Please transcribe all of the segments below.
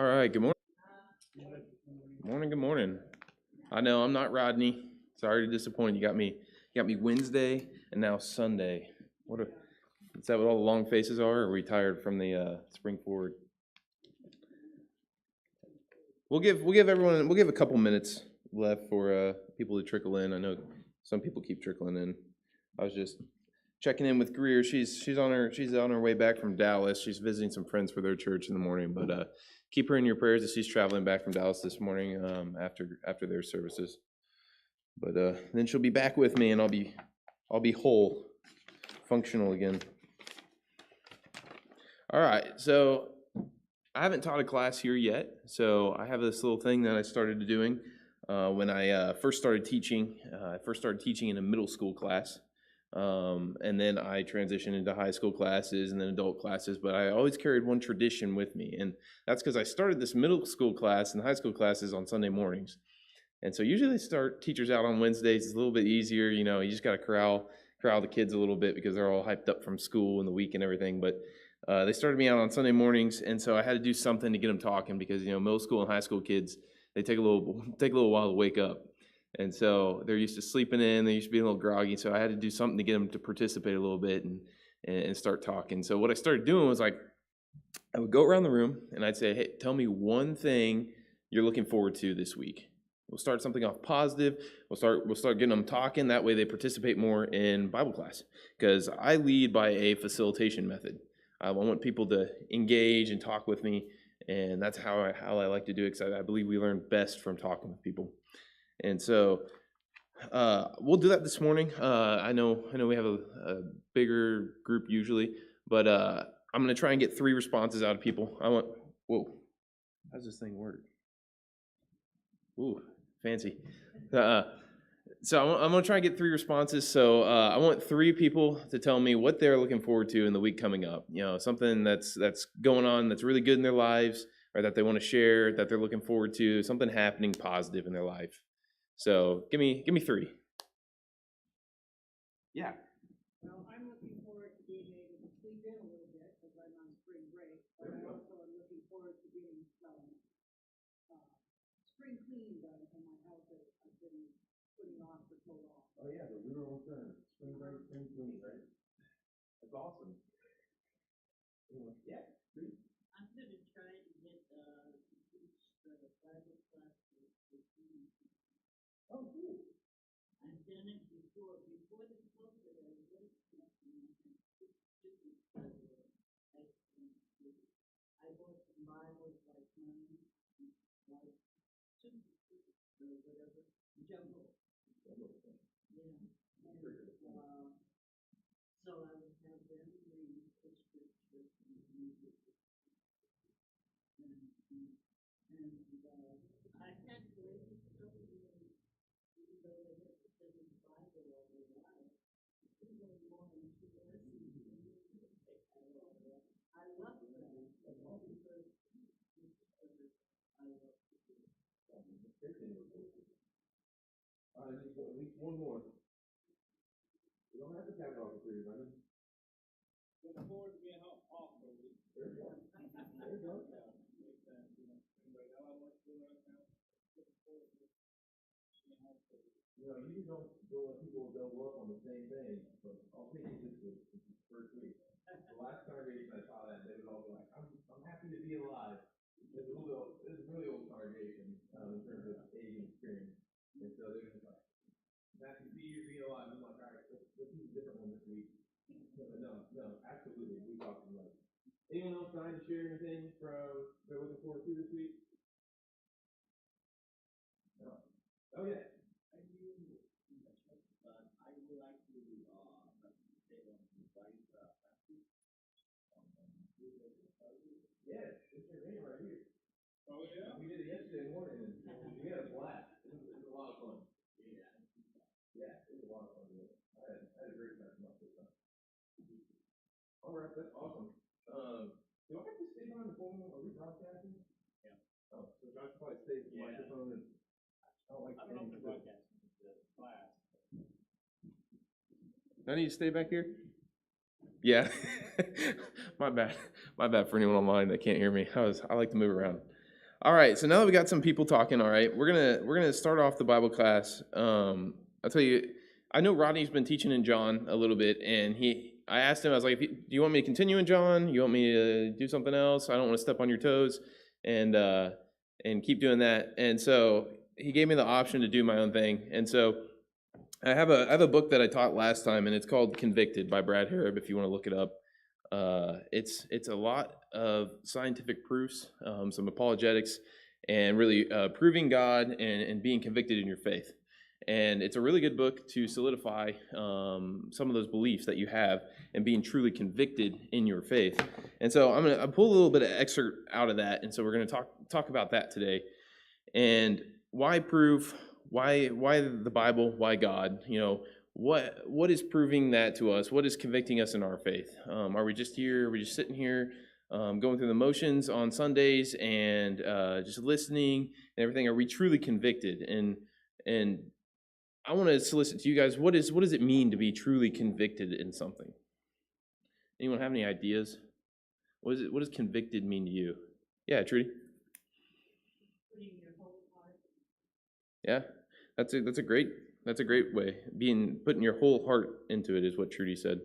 All right, good morning. Good morning. I know I'm not Rodney. Sorry to disappoint you. Got me Wednesday and now Sunday. Is that what all the long faces are? Or are we tired from the spring forward? We'll give a couple minutes left for people to trickle in. I know some people keep trickling in. I was just checking in with Greer. She's on her way back from Dallas. She's visiting some friends for their church in the morning, but keep her in your prayers as she's traveling back from Dallas this morning after their services. But then she'll be back with me, and I'll be whole, functional again. All right, so I haven't taught a class here yet. So I have this little thing that I started doing when I first started teaching. I first started teaching in a middle school class. And then I transitioned into high school classes and then adult classes, but I always carried one tradition with me, and that's because I started this middle school class and high school classes on Sunday mornings. And so usually they start teachers out on Wednesdays. It's a little bit easier, you just got to corral the kids a little bit because they're all hyped up from school and the week and everything. But they started me out on Sunday mornings, and so I had to do something to get them talking because middle school and high school kids, they take a little while to wake up. And so they're used to sleeping in, they used to be a little groggy, so I had to do something to get them to participate a little bit and start talking. So what I started doing was I would go around the room and I'd say, hey, tell me one thing you're looking forward to this week. We'll start something off positive. We'll start getting them talking. That way they participate more in Bible class because I lead by a facilitation method. I want people to engage and talk with me, and that's how I like to do it because I believe we learn best from talking with people. And so we'll do that this morning. I know we have a bigger group usually, but I'm going to try and get 3 responses out of people. Whoa, how's this thing work? Ooh, fancy. So I'm going to try and get 3 responses. So I want 3 people to tell me what they're looking forward to in the week coming up. Something that's going on that's really good in their lives, or that they want to share, that they're looking forward to, something happening positive in their life. So give me 3. Yeah. Well, I'm looking forward to being able to sleep in a little bit because I'm on spring break, but I also am looking forward to getting some spring cleaning done in my house that I've been putting off for so long. Oh yeah, the literal term, spring break, spring cleaning, right? That's awesome. Yeah. I'm gonna try to get teach the Bible class for students. Oh, cool. I've done it before the COVID. I wrote something and I bought some Bibles like mine, like or whatever, jumbo. Yeah. And so I would have them read the scripture and music. And I had great stories, even though they had to send the Bible all their life. Even more interesting. I love that. Because I love to do it. All right, at least one more. You don't have to tap it off the 3, buddy. Looking forward to being off for a week. There you go. There you go. Makes sense, Anyway, how I want to do right now. Looking forward to being off for a week. You don't let people double up on the same thing, but I'll take it this week. This is the first week. The last congregation I saw that, they would all be like, I'm happy to be alive. It's a really old congregation in terms of age and experience. And so they're just like, I'm happy to be here, be alive. I'm like, all right, let's do a different one this week. No, absolutely. We talked about it. Anyone else dying to share anything from they're looking forward to this week? No. Oh yeah. I would like to participate on the Bible practice. Yes, it's your name right here. Oh yeah. We did it yesterday morning, and we had a blast. It was a lot of fun. Yeah, it was a lot of fun. I had a great time this time. All right, that's awesome. Do I have to stay behind the phone? Are we broadcasting? Yeah. Oh, so I should probably stay with the microphone and I don't I don't know if the broadcasting is the class. I need to stay back here? Yeah. My bad for anyone online that can't hear me. I like to move around. All right, so now that we got some people talking, all right, we're gonna start off the Bible class. I'll tell you, I know Rodney's been teaching in John a little bit, and I asked him, I was like, do you want me to continue in John? You want me to do something else? I don't want to step on your toes, and keep doing that. And so he gave me the option to do my own thing. And so I have a book that I taught last time, and it's called Convicted by Brad Harrop. If you want to look it up, it's a lot of scientific proofs, some apologetics, and really proving God and being convicted in your faith. And it's a really good book to solidify some of those beliefs that you have and being truly convicted in your faith. And so I pull a little bit of excerpt out of that, and so we're gonna talk about that today. And why prove? Why the Bible? Why God? You know, what is proving that to us? What is convicting us in our faith? Are we just here? Are we just sitting here, going through the motions on Sundays and just listening and everything? Are we truly convicted? And I want to solicit to you guys, what does it mean to be truly convicted in something? Anyone have any ideas? What does convicted mean to you? Yeah, Trudy. Putting your whole heart. Yeah, that's a great way. Putting your whole heart into it is what Trudy said.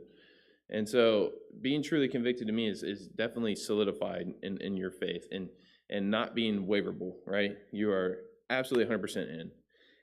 And so being truly convicted to me is definitely solidified in your faith and not being waverable, right? You are absolutely 100% in.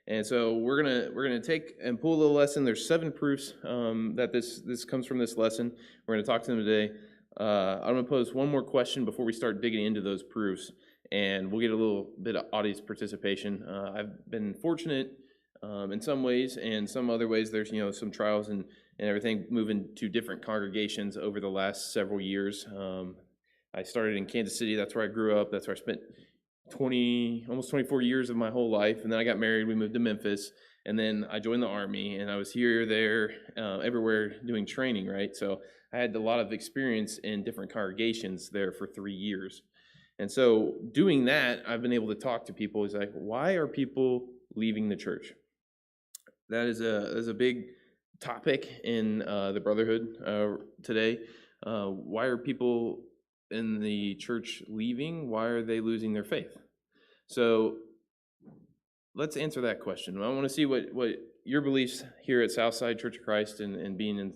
And so we're gonna take and pull a little lesson. There's 7 proofs that this comes from this lesson. We're gonna talk to them today. I'm gonna pose one more question before we start digging into those proofs, and we'll get a little bit of audience participation. I've been fortunate in some ways, and some other ways there's some trials and everything, moving to different congregations over the last several years. I started in Kansas City. That's where I grew up. That's where I spent almost 24 years of my whole life. And then I got married. We moved to Memphis, and then I joined the Army, and I was here, there, everywhere doing training, right? So I had a lot of experience in different congregations there for 3 years. And so doing that, I've been able to talk to people. It's like, why are people leaving the church? That is a big topic in the brotherhood today. Why are people in the church leaving? Why are they losing their faith? So let's answer that question. I want to see what your beliefs here at Southside Church of Christ and being in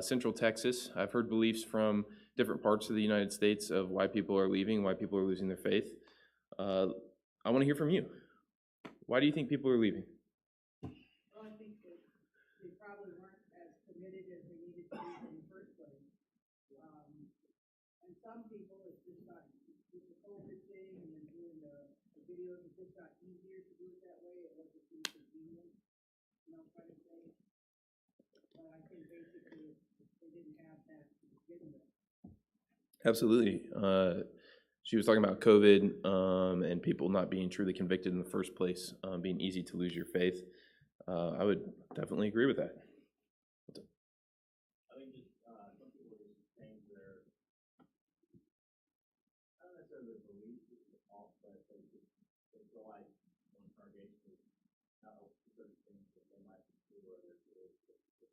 Central Texas. I've heard beliefs from different parts of the United States of why people are leaving, why people are losing their faith. I want to hear from you. Why do you think people are leaving? Well, I think that they probably weren't as committed as they needed to be in the first place. And some people, it's just got, with the COVID thing and then doing the videos, it just got easier to do it that way. It wasn't too convenient, kind of thing. But I think basically they didn't have that to begin with. Absolutely. She was talking about COVID and people not being truly convicted in the first place, being easy to lose your faith. I would definitely agree with that. I think just some people just change their, not necessarily their beliefs, off, but they feel like one congregation is not open to certain things that they might do, or they're supposed to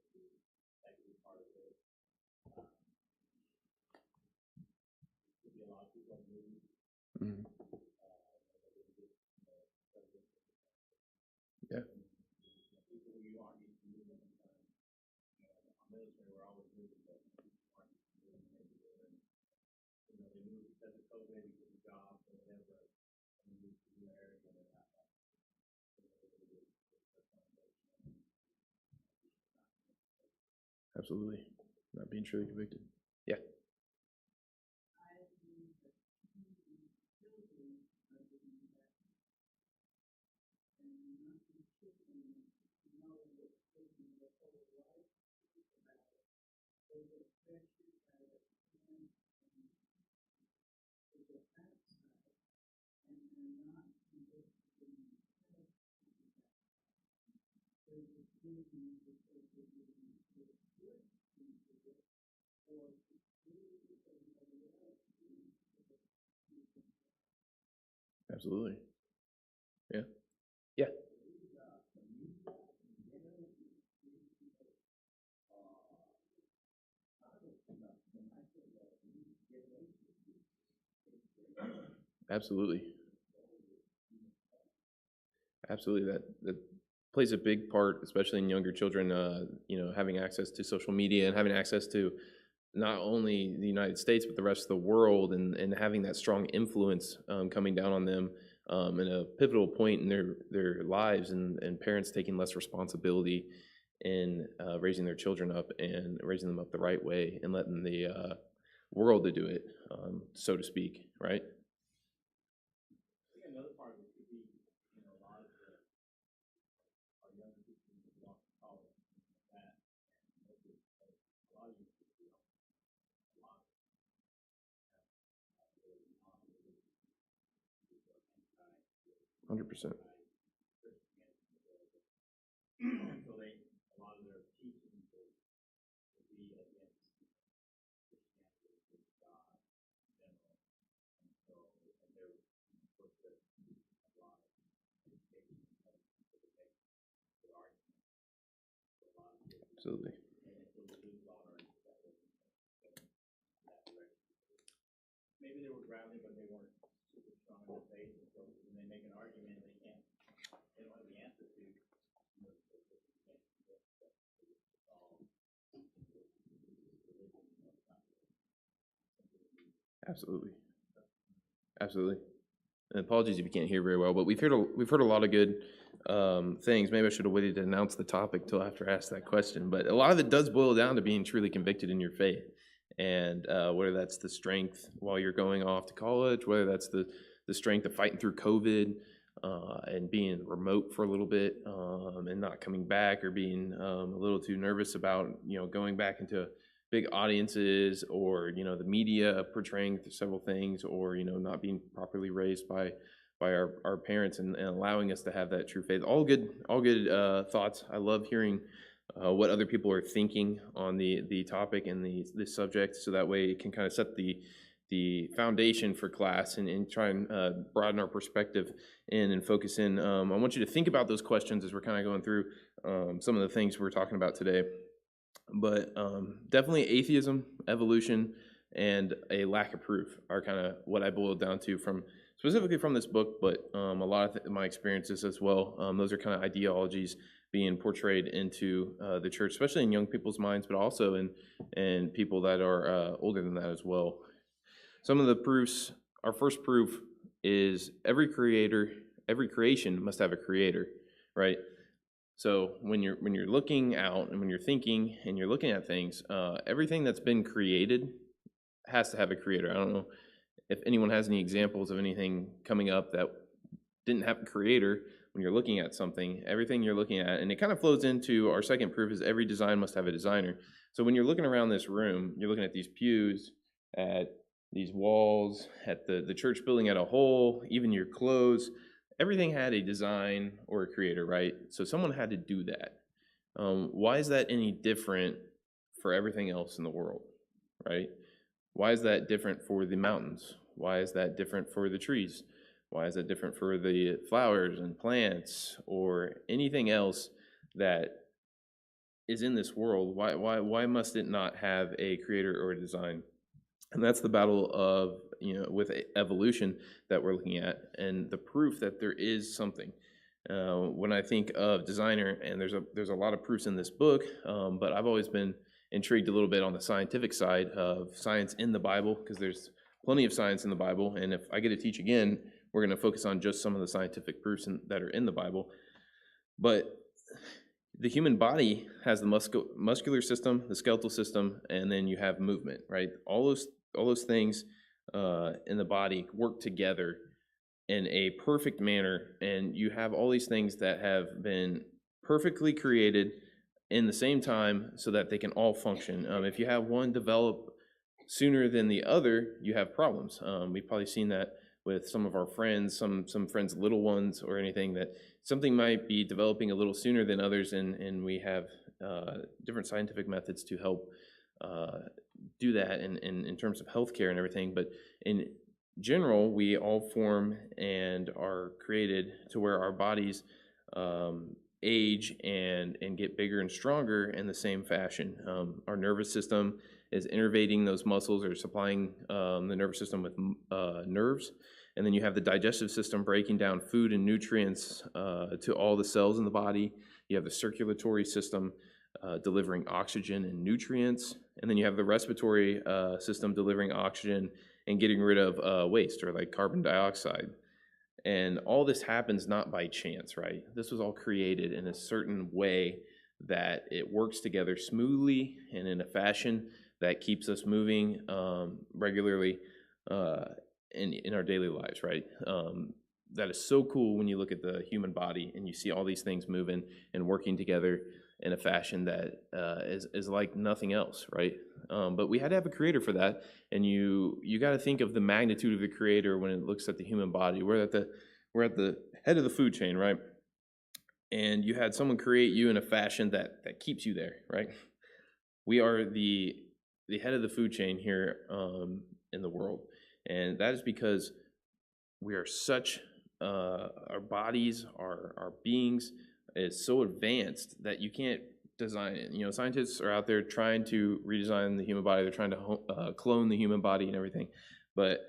be, that could be part of it. Could be a lot of people have moved. Mm-hmm. Yeah. People you aren't used to moving, our military, we're always moving, but people aren't used to moving everywhere. And, they move because of COVID, because of jobs or whatever, and move to new areas, and they're not that. Absolutely. Not being truly convicted. Yeah. Absolutely. Yeah. Yeah. Absolutely. Absolutely. That plays a big part, especially in younger children, having access to social media and having access to not only the United States, but the rest of the world, and having that strong influence coming down on them in a pivotal point in their lives, and parents taking less responsibility in raising their children up and raising them up the right way and letting the world to do it, so to speak, right? I think another part of it could be, a lot of our younger people who want to college that, and most of a lot of you people, a lot of really non-religious people are anti-religion, 100%. anti-Christianity. So a lot of their teachings will be against Christianity, against God in general. And so, and they're, of course, there's a lot of education that it makes the argument for a lot of people. Absolutely. And so we lose all our interest that way, that direction. Maybe they were grounded, but they weren't super strong in their faith, and so when they make an argument, they don't have the answer to, Absolutely. Absolutely. And apologies if you can't hear very well, but we've heard a lot of good things. Maybe I should have waited to announce the topic till after I asked that question. But a lot of it does boil down to being truly convicted in your faith, and whether that's the strength while you're going off to college, whether that's the strength of fighting through COVID and being remote for a little bit and not coming back, or being a little too nervous about going back into big audiences, or the media portraying several things, or not being properly raised by our parents, and allowing us to have that true faith. All good thoughts. I love hearing what other people are thinking on the topic and the subject, so that way it can kind of set the foundation for class, and try and broaden our perspective and focus in. I want you to think about those questions as we're kind of going through some of the things we're talking about today. But definitely atheism, evolution, and a lack of proof are kind of what I boiled down to specifically from this book, but a lot of my experiences as well. Those are kind of ideologies being portrayed into the church, especially in young people's minds, but also in people that are older than that as well. Some of the proofs, our first proof is every creation must have a creator, right? So when you're looking out and when you're thinking and you're looking at things, everything that's been created has to have a creator. I don't know if anyone has any examples of anything coming up that didn't have a creator. When you're looking at something, everything you're looking at, and it kind of flows into our second proof, is every design must have a designer. So when you're looking around this room, you're looking at these pews, at these walls, at the church building as a whole, even your clothes. Everything had a design or a creator, right? So someone had to do that. Why is that any different for everything else in the world, right? Why is that different for the mountains? Why is that different for the trees? Why is that different for the flowers and plants or anything else that is in this world? Why must it not have a creator or a design? And that's the battle of, with evolution that we're looking at, and the proof that there is something. When I think of designer, and there's a lot of proofs in this book, but I've always been intrigued a little bit on the scientific side of science in the Bible, because there's plenty of science in the Bible, and if I get to teach again, we're going to focus on just some of the scientific proofs that are in the Bible. But the human body has the muscular system, the skeletal system, and then you have movement, right? All those things in the body work together in a perfect manner, and you have all these things that have been perfectly created in the same time so that they can all function. If you have one develop sooner than the other, you have problems. We've probably seen that with some of our friends, some friends' little ones or anything, that something might be developing a little sooner than others, and we have different scientific methods to help do that in terms of healthcare and everything. But in general, we all form and are created to where our bodies age and get bigger and stronger in the same fashion. Our nervous system is innervating those muscles, or supplying the nervous system with nerves, And then you have the digestive system breaking down food and nutrients to all the cells in the body. You have the circulatory system delivering oxygen and nutrients. And then you have the respiratory system delivering oxygen and getting rid of waste or like carbon dioxide. And all this happens not by chance, right? This was all created in a certain way that it works together smoothly and in a fashion that keeps us moving regularly in our daily lives, right? That is so cool when you look at the human body and you see all these things moving and working together in a fashion that is like nothing else, right? But we had to have a creator for that, and you got to think of the magnitude of the creator when it looks at the human body. We're at the head of the food chain, right? And you had someone create you in a fashion that keeps you there, right? We are the head of the food chain here in the world, and that is because we are such our bodies, our beings is so advanced that you can't design it. You know, scientists are out there trying to redesign the human body. They're trying to clone the human body and everything, but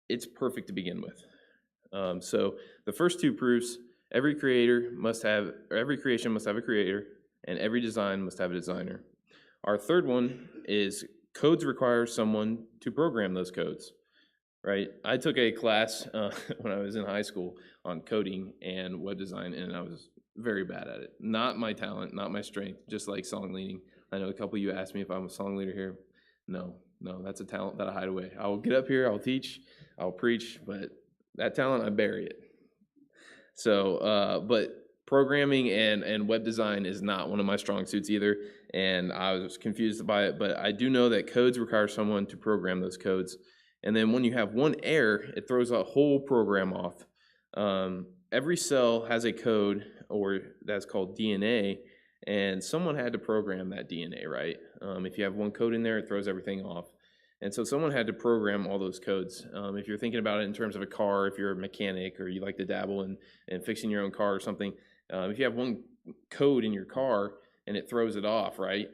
it's perfect to begin with. So the first two proofs: every creation must have a creator, and every design must have a designer. Our third one is codes require someone to program those codes. Right, I took a class when I was in high school on coding and web design, and I was very bad at it. Not my talent, not my strength, just like song leading. I know a couple of you asked me if I'm a song leader here. No, that's a talent that I hide away. I will get up here, I'll teach, I'll preach, but that talent, I bury it. So, but programming and web design is not one of my strong suits either, and I was confused by it, but I do know that codes require someone to program those codes. And then when you have one error, it throws a whole program off. Every cell has a code, or that's called DNA, and someone had to program that DNA, right? If you have one code in there, it throws everything off. And so someone had to program all those codes. If you're thinking about it in terms of a car, if you're a mechanic or you like to dabble in fixing your own car or something, if you have one code in your car and it throws it off, right?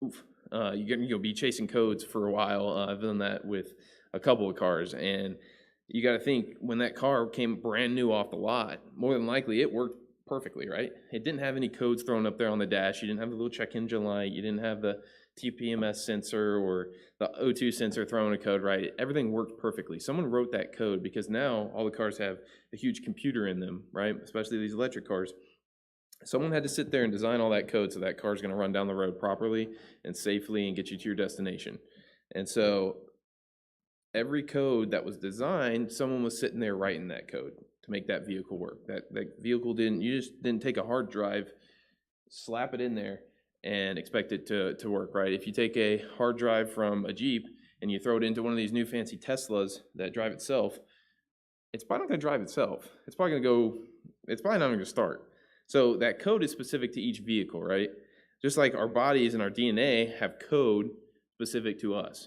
Oof. You'll be chasing codes for a while. I've done that with a couple of cars, and you got to think when that car came brand new off the lot, more than likely it worked perfectly, right? It didn't have any codes thrown up there on the dash. You didn't have the little check engine light. You didn't have the TPMS sensor or the O2 sensor throwing a code, right? Everything worked perfectly. Someone wrote that code because now all the cars have a huge computer in them, right? Especially these electric cars. Someone had to sit there and design all that code so that car's going to run down the road properly and safely and get you to your destination. And so every code that was designed, someone was sitting there writing that code to make that vehicle work. That vehicle you just didn't take a hard drive, slap it in there, and expect it to work, right? If you take a hard drive from a Jeep and you throw it into one of these new fancy Teslas that drive itself, it's probably not going to drive itself. It's probably not going to start. So that code is specific to each vehicle, right? Just like our bodies and our DNA have code specific to us,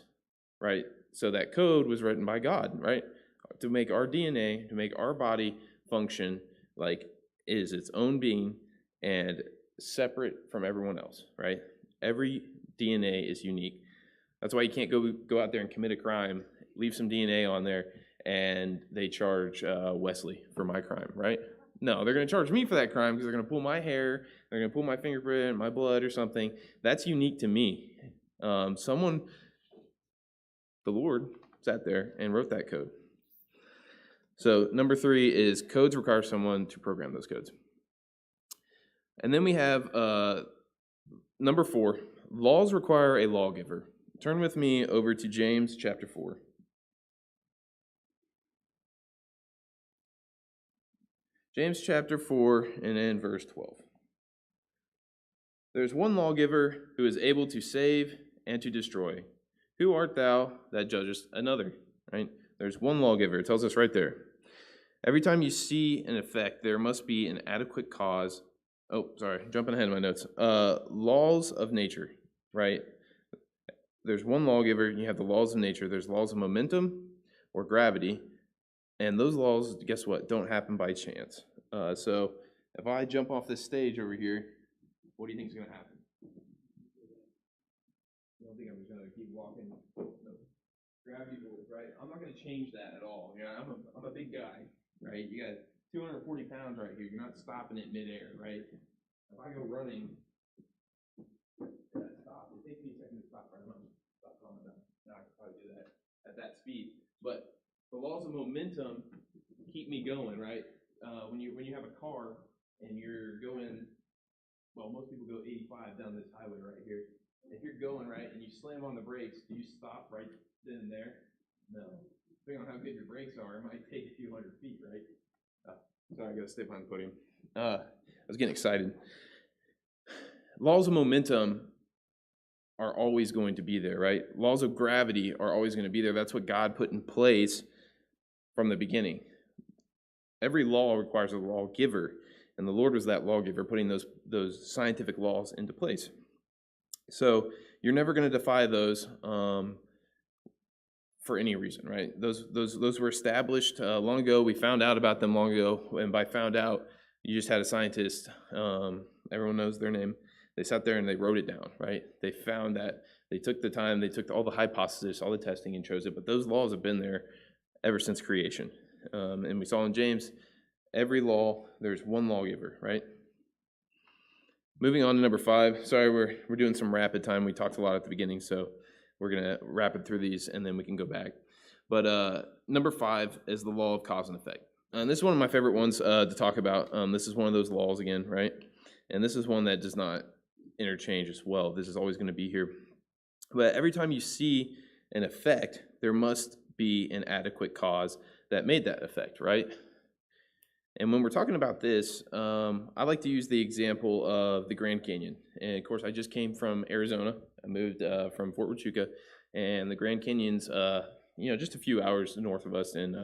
right? So that code was written by God, right? To make our DNA, to make our body function like it is its own being and separate from everyone else, right? Every DNA is unique. That's why you can't go out there and commit a crime, leave some DNA on there, and they charge Wesley for my crime, right? No, they're going to charge me for that crime because they're going to pull my hair, they're going to pull my fingerprint, my blood or something. That's unique to me. The Lord, sat there and wrote that code. So number 3 is codes require someone to program those codes. And then we have number 4, laws require a lawgiver. Turn with me over to James chapter 4. James chapter 4 and in verse 12. There's one lawgiver who is able to save and to destroy. Who art thou that judgest another? Right? There's one lawgiver. It tells us right there. Every time you see an effect, there must be an adequate cause. Oh, sorry, jumping ahead in my notes. Laws of nature, right? There's one lawgiver. You have the laws of nature. There's laws of momentum or gravity. And those laws, guess what, don't happen by chance. So if I jump off this stage over here, what do you think is going to happen? You don't think I'm just going to keep walking? No. gravity rules, right? I'm not going to change that at all. You know, I'm a big guy, right? You got 240 pounds right here. You're not stopping it midair, right? If I go running, stop. It takes me a second to stop right now. Stop calming down. Now I can probably do that at that speed. But the laws of momentum keep me going, right? When you have a car and you're going, well, most people go 85 down this highway right here. If you're going right and you slam on the brakes, do you stop right then and there? No. Depending on how good your brakes are, it might take a few hundred feet, right? Sorry, I gotta stay behind the podium. I was getting excited. Laws of momentum are always going to be there, right? Laws of gravity are always going to be there. That's what God put in place from the beginning. Every law requires a lawgiver, and the Lord was that lawgiver, putting those scientific laws into place. So you're never going to defy those for any reason, right? Those were established long ago. We found out about them long ago, and by found out, you just had a scientist. Everyone knows their name. They sat there and they wrote it down, right? They found that. They took the time. They took all the hypotheses, all the testing, and chose it. But those laws have been there ever since creation. And we saw in James, every law, there's one lawgiver, right? Moving on to number 5. Sorry, we're doing some rapid time. We talked a lot at the beginning, so we're going to rapid through these, and then we can go back. But number 5 is the law of cause and effect. And this is one of my favorite ones to talk about. This is one of those laws again, right? And this is one that does not interchange as well. This is always going to be here. But every time you see an effect, there must be an adequate cause that made that effect, right? And when we're talking about this, I like to use the example of the Grand Canyon. And of course, I just came from Arizona. I moved from Fort Huachuca, and the Grand Canyon's, just a few hours north of us in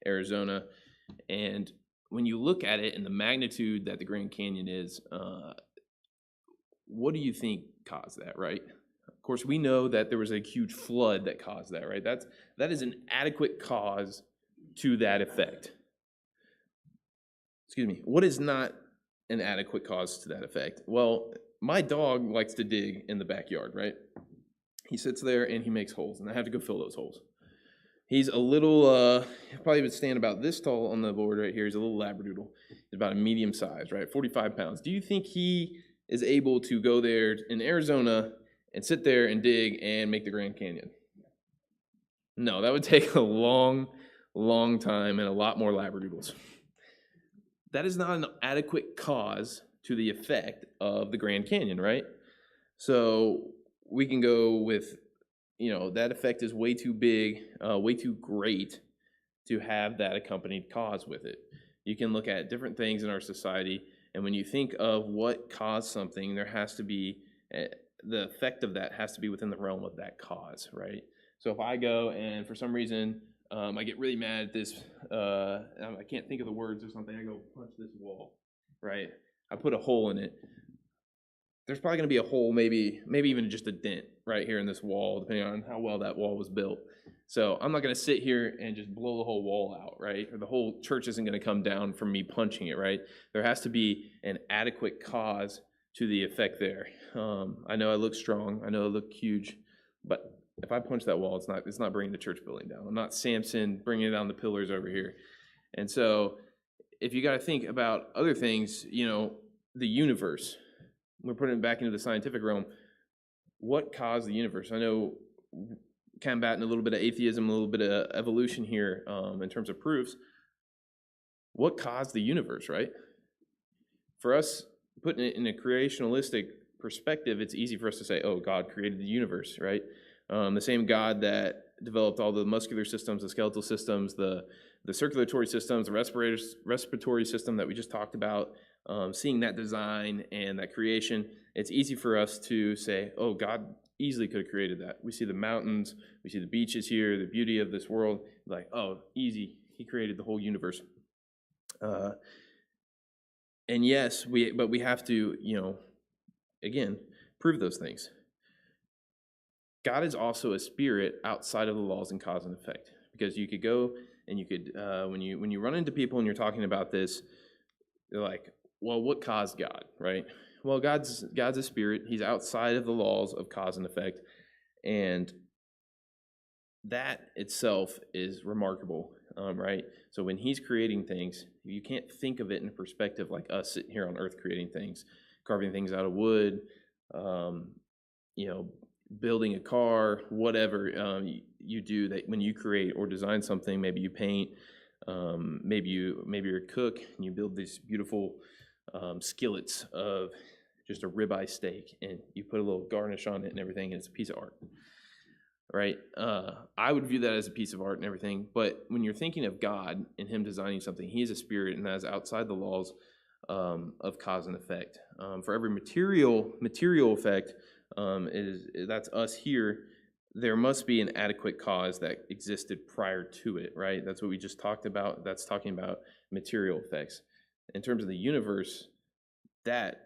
Arizona. And when you look at it and the magnitude that the Grand Canyon is, what do you think caused that, right? Of course, we know that there was a huge flood that caused that, right? That is an adequate cause to that effect. Excuse me. What is not an adequate cause to that effect? Well, my dog likes to dig in the backyard, right? He sits there and he makes holes, and I have to go fill those holes. He's a little, probably would stand about this tall on the board right here. He's a little Labradoodle. He's about a medium size, right? 45 pounds. Do you think he is able to go there in Arizona and sit there and dig and make the Grand Canyon? No, that would take a long, long time and a lot more Labradoodles. That is not an adequate cause to the effect of the Grand Canyon, right? So we can go with, that effect is way too big, way too great to have that accompanied cause with it. You can look at different things in our society, and when you think of what caused something, there has to be, the effect of that has to be within the realm of that cause, right? So if I go and for some reason, I get really mad at this, I can't think of the words or something, I go punch this wall, right? I put a hole in it. There's probably going to be a hole, maybe even just a dent right here in this wall, depending on how well that wall was built. So I'm not going to sit here and just blow the whole wall out, right? Or the whole church isn't going to come down from me punching it, right? There has to be an adequate cause to the effect there. I know I look strong, I know I look huge, but if I punch that wall, it's not bringing the church building down. I'm not Samson bringing down the pillars over here. And so if you got to think about other things, the universe, we're putting it back into the scientific realm. What caused the universe? I know combating a little bit of atheism, a little bit of evolution here in terms of proofs. What caused the universe, right? For us, putting it in a creationalistic perspective, it's easy for us to say, oh, God created the universe, right? The same God that developed all the muscular systems, the skeletal systems, the circulatory systems, the respiratory system that we just talked about, seeing that design and that creation, it's easy for us to say, oh, God easily could have created that. We see the mountains, we see the beaches here, the beauty of this world, like, oh, easy, he created the whole universe. And yes, but we have to, again, prove those things. God is also a spirit outside of the laws and cause and effect, because you could go and you could, when you run into people and you're talking about this, they're like, well, what caused God, right? Well, God's a spirit. He's outside of the laws of cause and effect. And that itself is remarkable, right? So when he's creating things, you can't think of it in perspective like us sitting here on earth creating things, carving things out of wood, um, you know, building a car, whatever you do that when you create or design something, maybe you paint, maybe you're a cook and you build these beautiful skillets of just a ribeye steak and you put a little garnish on it and everything, and it's a piece of art, right? I would view that as a piece of art and everything, but when you're thinking of God and Him designing something, He is a spirit and that is outside the laws of cause and effect. For every material effect, that's us here. There must be an adequate cause that existed prior to it, right? That's what we just talked about. That's talking about material effects. In terms of the universe, that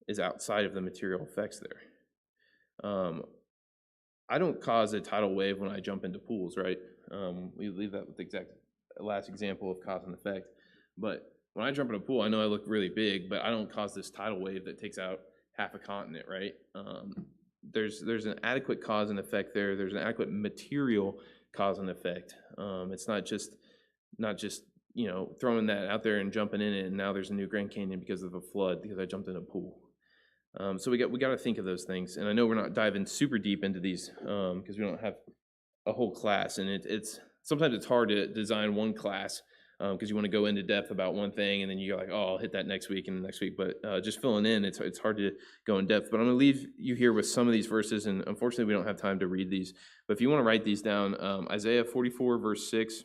is outside of the material effects there. I don't cause a tidal wave when I jump into pools, right? We leave that with the exact last example of cause and effect. But when I jump in a pool, I know I look really big, but I don't cause this tidal wave that takes out half a continent, right? There's an adequate cause and effect there. There's an adequate material cause and effect. It's not just throwing that out there and jumping in it, and now there's a new Grand Canyon because of a flood because I jumped in a pool. So we got to think of those things, and I know we're not diving super deep into these because we don't have a whole class, and it's sometimes it's hard to design one class because you want to go into depth about one thing, and then you're like, oh, I'll hit that next week and next week. But just filling in, it's hard to go in depth. But I'm going to leave you here with some of these verses, and unfortunately, we don't have time to read these. But if you want to write these down, Isaiah 44 verse 6,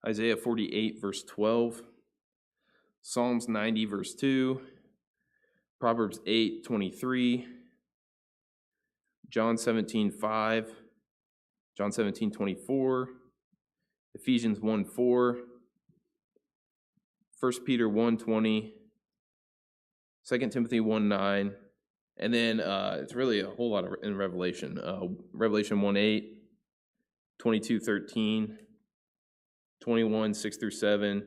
Isaiah 48 verse 12, Psalms 90 verse 2. Proverbs 8:23, John 17:5, John 17:24, Ephesians 1:4, 1 Peter 1:20, 2 Timothy 1:9, and then it's really a whole lot in Revelation. Revelation 1:8, 22:13, 21:6-7,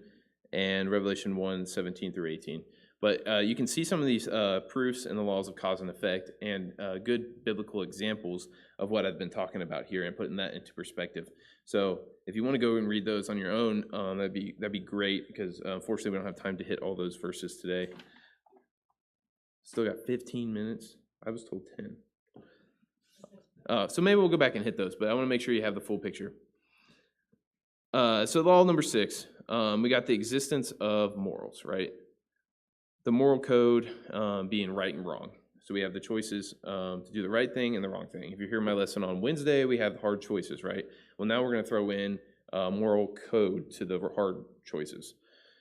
and Revelation 1:17-18. But you can see some of these proofs in the laws of cause and effect and good biblical examples of what I've been talking about here and putting that into perspective. So if you want to go and read those on your own, that'd be great because unfortunately we don't have time to hit all those verses today. Still got 15 minutes. I was told 10. So maybe we'll go back and hit those, but I want to make sure you have the full picture. So law number 6, we got the existence of morals, right? The moral code being right and wrong. So we have the choices to do the right thing and the wrong thing. If you hear my lesson on Wednesday, we have hard choices, right? Well, now we're going to throw in moral code to the hard choices.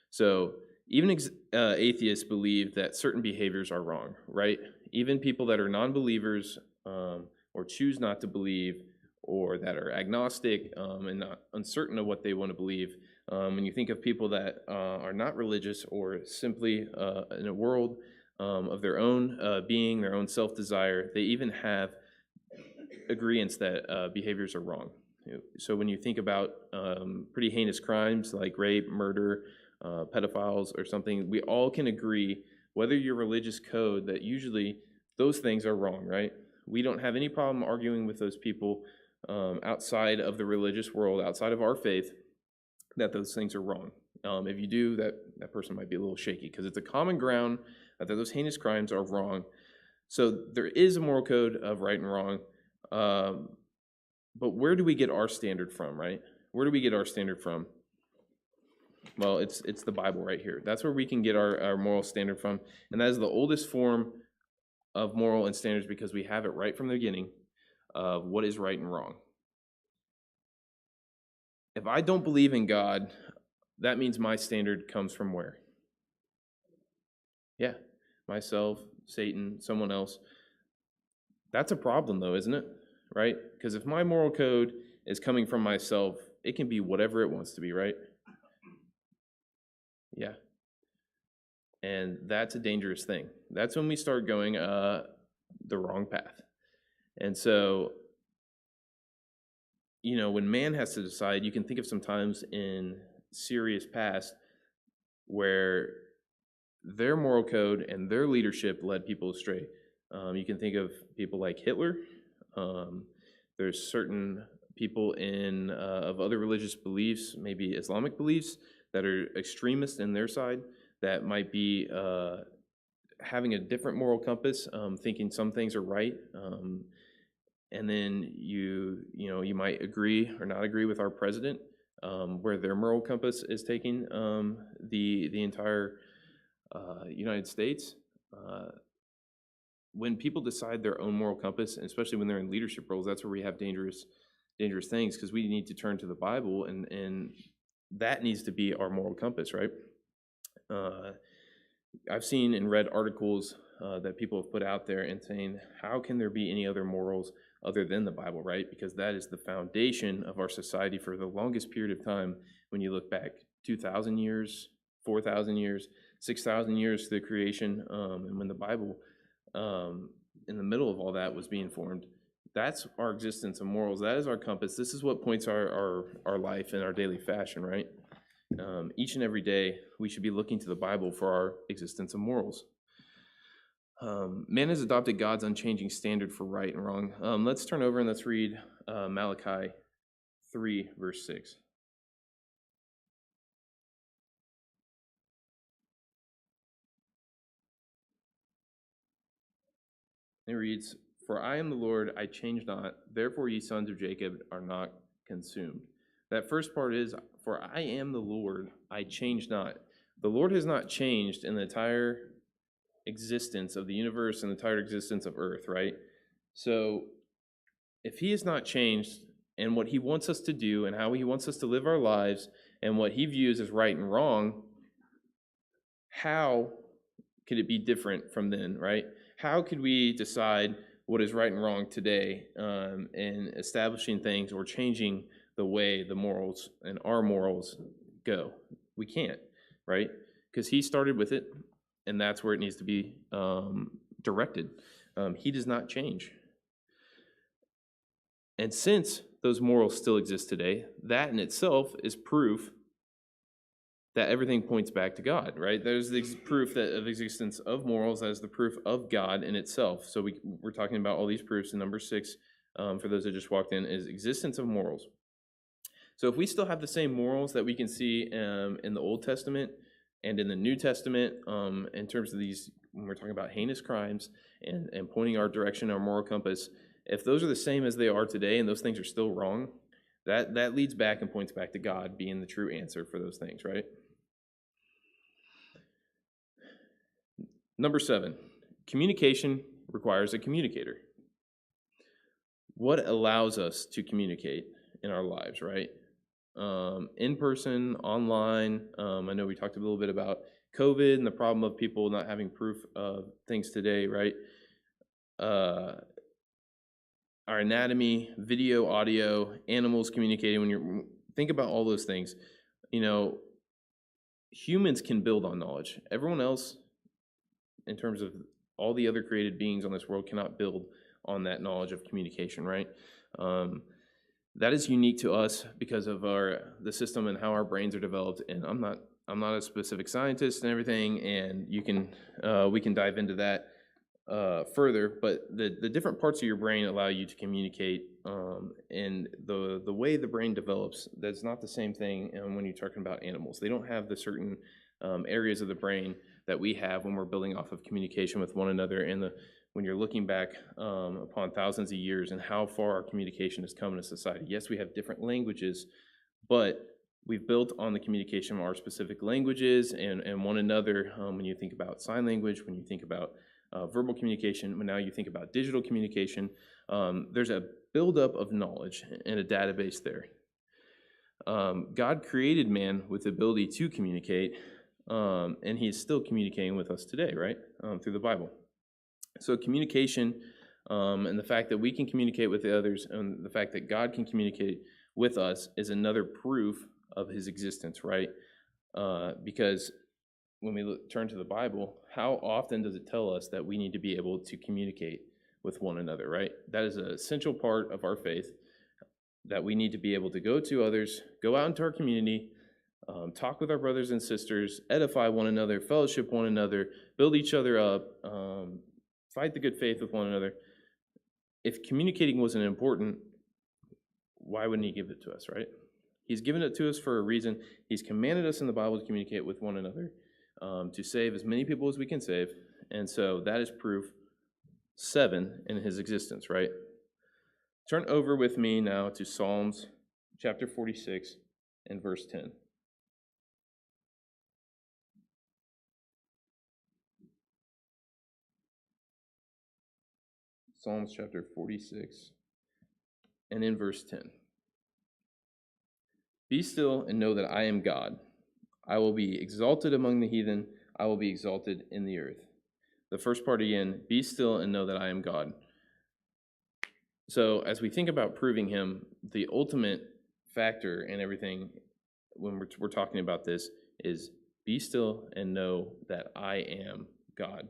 So even atheists believe that certain behaviors are wrong, right? Even people that are non-believers or choose not to believe or that are agnostic and not uncertain of what they want to believe. When you think of people that are not religious or simply in a world of their own being, their own self-desire, they even have agreements that behaviors are wrong. So when you think about pretty heinous crimes like rape, murder, pedophiles or something, we all can agree, whether your religious code, that usually those things are wrong, right? We don't have any problem arguing with those people outside of the religious world, outside of our faith, that those things are wrong. If you do, that person might be a little shaky because it's a common ground that those heinous crimes are wrong. So there is a moral code of right and wrong, but where do we get our standard from, right? Where do we get our standard from? Well, it's the Bible right here. That's where we can get our moral standard from, and that is the oldest form of moral and standards because we have it right from the beginning of what is right and wrong. If I don't believe in God, that means my standard comes from where? Yeah, myself, Satan, someone else. That's a problem though, isn't it? Right? Because if my moral code is coming from myself, it can be whatever it wants to be, right? Yeah. And that's a dangerous thing. That's when we start going the wrong path. And so, when man has to decide, you can think of some times in serious past where their moral code and their leadership led people astray. You can think of people like Hitler. There's certain people in of other religious beliefs, maybe Islamic beliefs, that are extremist in their side, that might be having a different moral compass, thinking some things are right, and then you might agree or not agree with our president, where their moral compass is taking the entire United States. When people decide their own moral compass, and especially when they're in leadership roles, that's where we have dangerous things, because we need to turn to the Bible, and that needs to be our moral compass, right? I've seen and read articles that people have put out there and saying, how can there be any other morals other than the Bible, right? Because that is the foundation of our society for the longest period of time. When you look back 2,000 years, 4,000 years, 6,000 years to the creation, and when the Bible, in the middle of all that, was being formed, that's our existence of morals. That is our compass. This is what points our life in our daily fashion, right? Each and every day, we should be looking to the Bible for our existence of morals. Man has adopted God's unchanging standard for right and wrong. Let's turn over and let's read Malachi 3, verse 6. It reads, "For I am the Lord, I change not, therefore ye sons of Jacob are not consumed." That first part is, "For I am the Lord, I change not." The Lord has not changed in the entire existence of the universe and the entire existence of earth, right? So if he has not changed, and what he wants us to do and how he wants us to live our lives and what he views as right and wrong, how could it be different from then, right? How could we decide what is right and wrong today, in establishing things or changing the way the morals and our morals go? We can't, right? Because he started with it, and that's where it needs to be directed. He does not change. And since those morals still exist today, that in itself is proof that everything points back to God, right? There's the proof that of existence of morals as the proof of God in itself. So we're talking about all these proofs. And number 6, for those that just walked in, is existence of morals. So if we still have the same morals that we can see in the Old Testament and in the New Testament, in terms of these, when we're talking about heinous crimes and pointing our direction, our moral compass, if those are the same as they are today and those things are still wrong, that leads back and points back to God being the true answer for those things, right? Number 7, communication requires a communicator. What allows us to communicate in our lives, right? In person, online. I know we talked a little bit about COVID and the problem of people not having proof of things today, right? Our anatomy, video, audio, animals communicating. When you think about all those things, humans can build on knowledge. Everyone else, in terms of all the other created beings on this world, cannot build on that knowledge of communication, right? That is unique to us because of the system and how our brains are developed. And I'm not a specific scientist and everything, and we can dive into that further. But the different parts of your brain allow you to communicate, and the way the brain develops, that's not the same thing. And when you're talking about animals, they don't have the certain areas of the brain that we have when we're building off of communication with one another. And when you're looking back upon thousands of years and how far our communication has come in a society. Yes, we have different languages, but we've built on the communication of our specific languages and one another. When you think about sign language, when you think about verbal communication, when now you think about digital communication, there's a buildup of knowledge and a database there. God created man with the ability to communicate, and he is still communicating with us today, right? Through the Bible. So communication, and the fact that we can communicate with the others, and the fact that God can communicate with us, is another proof of his existence, right? Because when we turn to the Bible, how often does it tell us that we need to be able to communicate with one another, right? That is an essential part of our faith, that we need to be able to go to others, go out into our community, talk with our brothers and sisters, edify one another, fellowship one another, build each other up, fight the good faith with one another. If communicating wasn't important, why wouldn't he give it to us, right? He's given it to us for a reason. He's commanded us in the Bible to communicate with one another, to save as many people as we can save. And so that is proof 7 in his existence, right? Turn over with me now to Psalms chapter 46 and verse 10. Psalms chapter 46 and in verse 10. Be still and know that I am God. I will be exalted among the heathen. I will be exalted in the earth. The first part again, be still and know that I am God. So as we think about proving him, the ultimate factor in everything when we're talking about this is be still and know that I am God.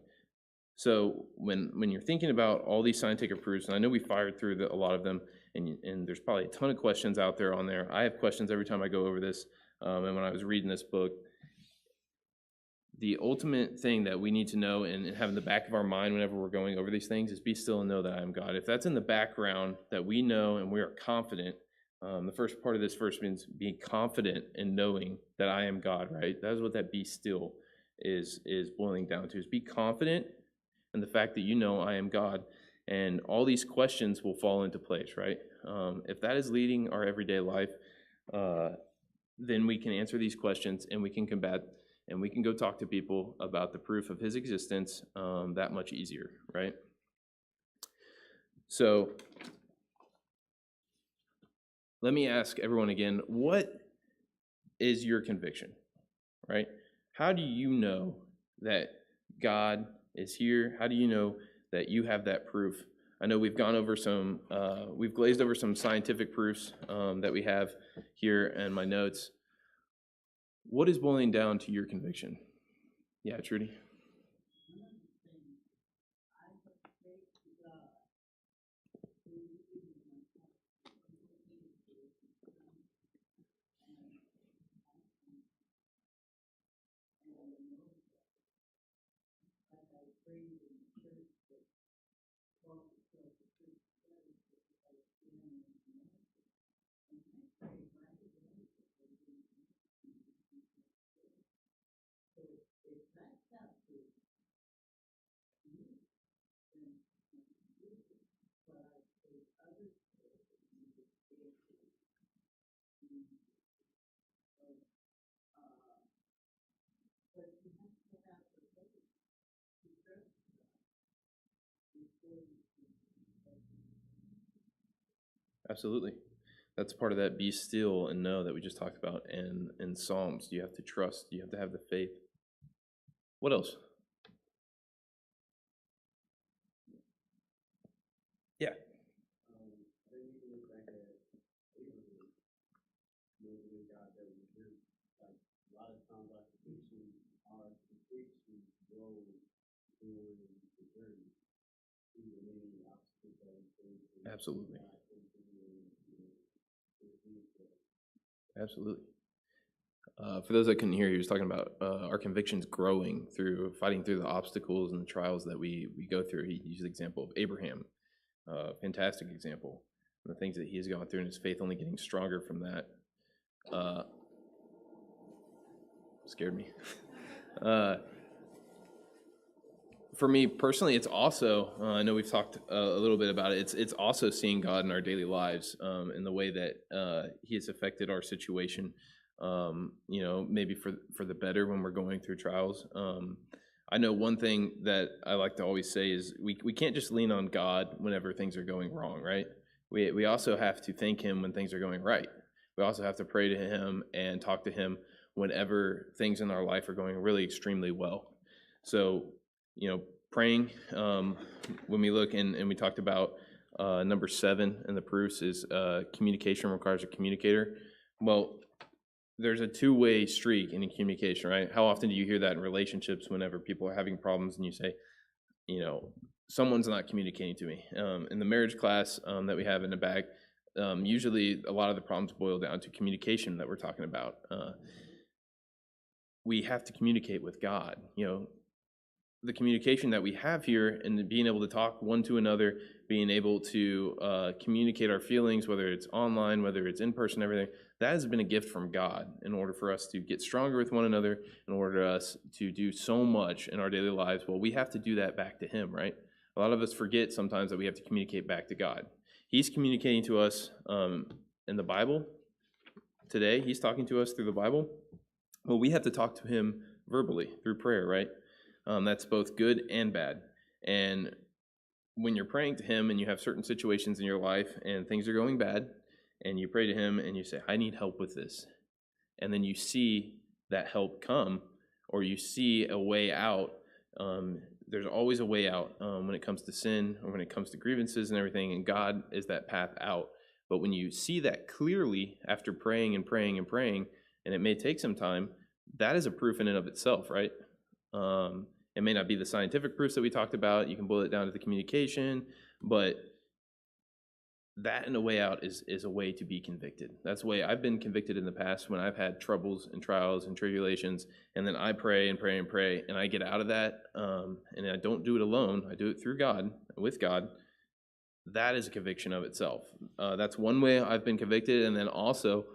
So when you're thinking about all these scientific proofs, and I know we fired through a lot of them, and there's probably a ton of questions out there on there. I have questions every time I go over this, and when I was reading this book, the ultimate thing that we need to know and have in the back of our mind whenever we're going over these things is be still and know that I am God. If that's in the background that we know and we are confident, the first part of this verse means being confident in knowing that I am God, right? That is what that be still is boiling down to, is be confident in the fact that you know I am God, and all these questions will fall into place, right? If that is leading our everyday life, then we can answer these questions and we can combat and we can go talk to people about the proof of his existence that much easier, right? So let me ask everyone again, what is your conviction, right? How do you know that God is here? How do you know that you have that proof? I know we've gone over we've glazed over some scientific proofs that we have here in my notes. What is boiling down to your conviction? Yeah, Trudy? Absolutely. That's part of that be still and know that we just talked about in Psalms. You have to trust, you have to have the faith. What else? Yeah. Absolutely. Absolutely. For those that couldn't hear, he was talking about our convictions growing through fighting through the obstacles and the trials that we go through. He used the example of Abraham, fantastic example. And the things that he has gone through and his faith only getting stronger from that. Scared me. For me personally, it's also, I know we've talked a little bit about it, it's also seeing God in our daily lives in the way that he has affected our situation, maybe for the better when we're going through trials. I know one thing that I like to always say is we can't just lean on God whenever things are going wrong, right? We also have to thank him when things are going right. We also have to pray to him and talk to him whenever things in our life are going really extremely well. So, praying, when we look and we talked about number 7 in the proofs is communication requires a communicator. Well, there's a two-way streak in communication, right? How often do you hear that in relationships whenever people are having problems and you say, someone's not communicating to me? In the marriage class that we have in the back, usually a lot of the problems boil down to communication that we're talking about. We have to communicate with God. the communication that we have here and being able to talk one to another, being able to communicate our feelings, whether it's online, whether it's in person, everything, that has been a gift from God in order for us to get stronger with one another, in order for us to do so much in our daily lives. Well, we have to do that back to Him, right? A lot of us forget sometimes that we have to communicate back to God. He's communicating to us in the Bible today. He's talking to us through the Bible. Well, we have to talk to Him verbally through prayer, right? That's both good and bad. And when you're praying to Him and you have certain situations in your life and things are going bad, and you pray to Him and you say, I need help with this. And then you see that help come, or you see a way out. There's always a way out when it comes to sin or when it comes to grievances and everything, and God is that path out. But when you see that clearly after praying and praying and praying, and it may take some time, that is a proof in and of itself, right? It may not be the scientific proofs that we talked about. You can boil it down to the communication, but that and a way out is a way to be convicted. That's the way I've been convicted in the past when I've had troubles and trials and tribulations, and then I pray and pray and pray, and I get out of that, and I don't do it alone. I do it through God, with God. That is a conviction of itself. That's one way I've been convicted, and then also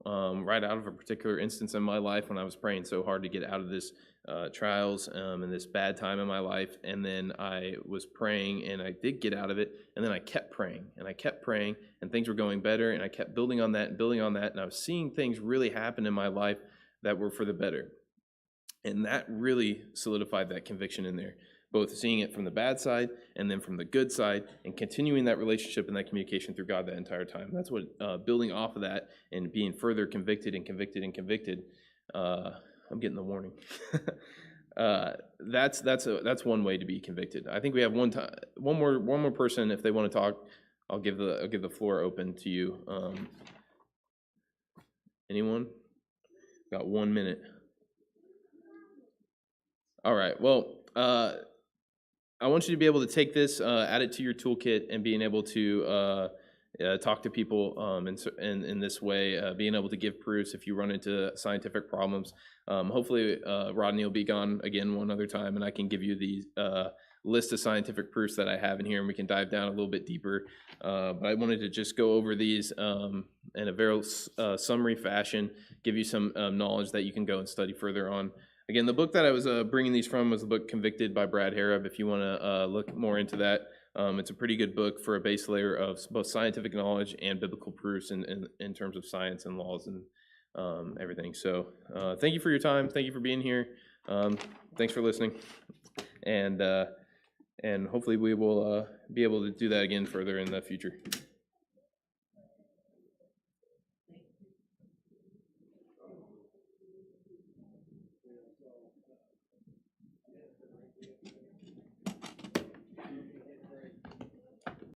right out of a particular instance in my life when I was praying so hard to get out of this trials and this bad time in my life, and then I was praying and I did get out of it, and then I kept praying and I kept praying, and things were going better, and I kept building on that and building on that, and I was seeing things really happen in my life that were for the better, and that really solidified that conviction in there, both seeing it from the bad side and then from the good side, and continuing that relationship and that communication through God that entire time. That's what building off of that and being further convicted and convicted and convicted. I'm getting the warning. That's one way to be convicted. I think we have one more person. If they want to talk, I'll give the floor open to you. Anyone? Got 1 minute. All right. Well, I want you to be able to take this, add it to your toolkit, and being able to talk to people in this way, being able to give proofs if you run into scientific problems. Hopefully, Rodney will be gone again one other time, and I can give you the list of scientific proofs that I have in here, and we can dive down a little bit deeper. But I wanted to just go over these in a very summary fashion, give you some knowledge that you can go and study further on. Again, the book that I was bringing these from was the book Convicted by Brad Harrop. If you want to look more into that, it's a pretty good book for a base layer of both scientific knowledge and biblical proofs in terms of science and laws and everything. So thank you for your time. Thank you for being here. Thanks for listening. And hopefully we will be able to do that again further in the future.